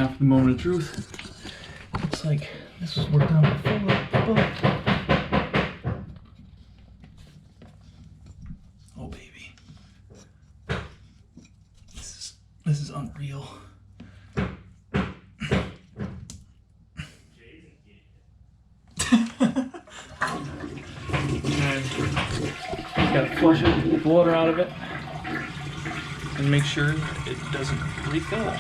after the moment of truth. Looks like this was worked on before. Oh baby, this is unreal. Gotta flush it, get the water out of it, and make sure it doesn't refill.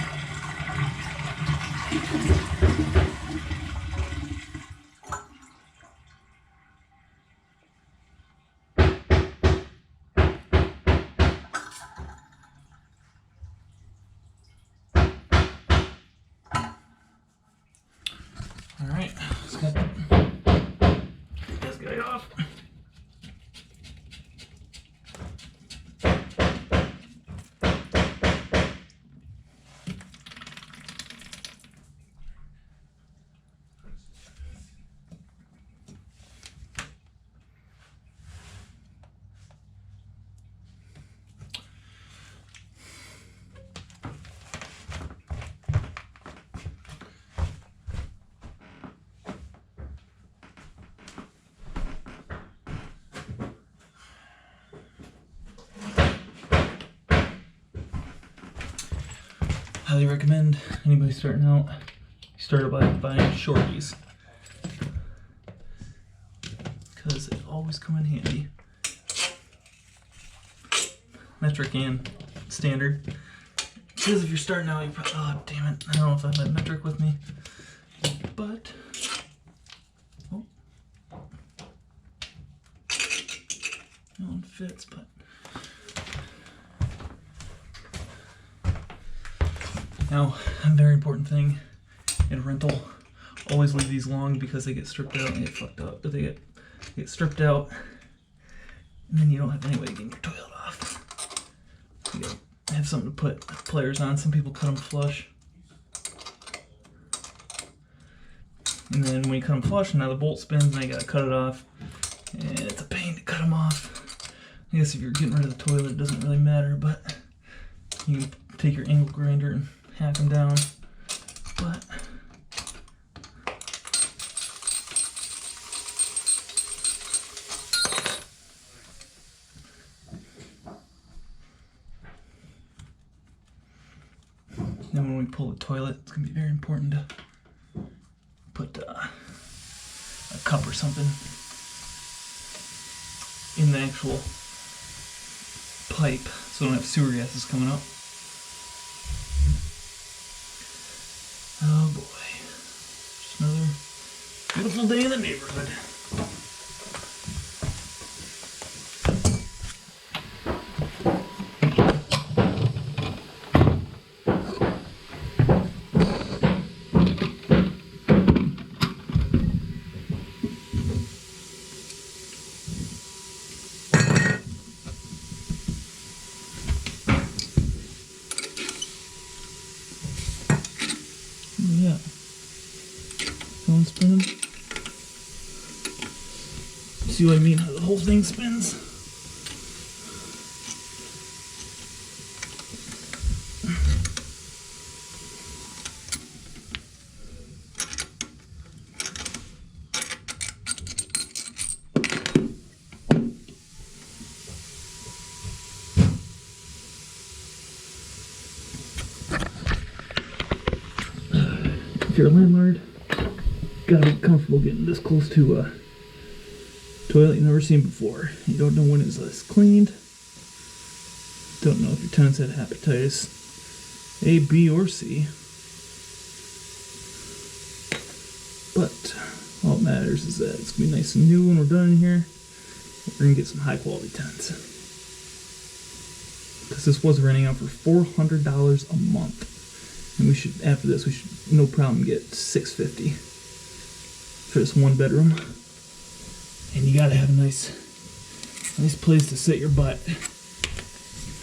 Alright, let's get this guy off. Highly recommend anybody starting out, start by buying shorties, because they always come in handy. Metric and standard. Because if you're starting out, you probably, oh damn it, I don't know if I have my metric with me, but oh, that one fits, but. Now, a very important thing in a rental, always leave these long because they get stripped out and get fucked up. But they get stripped out, and then you don't have any way of getting your toilet off. You gotta have something to put pliers on. Some people cut them flush. And then when you cut them flush, now the bolt spins and they gotta cut it off. And it's a pain to cut them off. I guess if you're getting rid of the toilet, it doesn't really matter, but you can take your angle grinder and hack them down, but then when we pull the toilet, it's going to be very important to put a cup or something in the actual pipe so we don't have sewer gases coming up. Oh boy, just another beautiful day in the neighborhood. Yeah. Phone spinning. See what I mean? How the whole thing spins. If you're a landlord, gotta be comfortable getting this close to a toilet you've never seen before. You don't know when it's last cleaned. Don't know if your tenants had hepatitis A, B, or C. But all that matters is that it's gonna be nice and new when we're done in here. We're gonna get some high quality tenants. Because this was renting out for $400 a month. And we should, after this, we should no problem get $650 for this one bedroom. And you gotta have a nice place to sit your butt.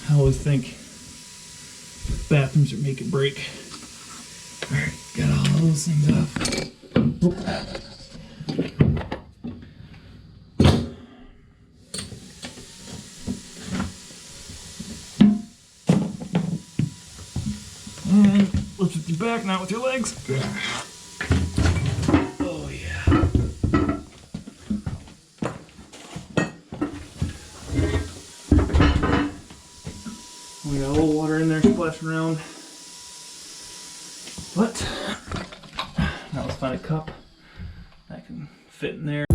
I always think bathrooms are make or break. Alright, got all those things off. And let's your back, not with your legs. Oh yeah. We got a little water in there splashing around. But now let's find a cup that can fit in there.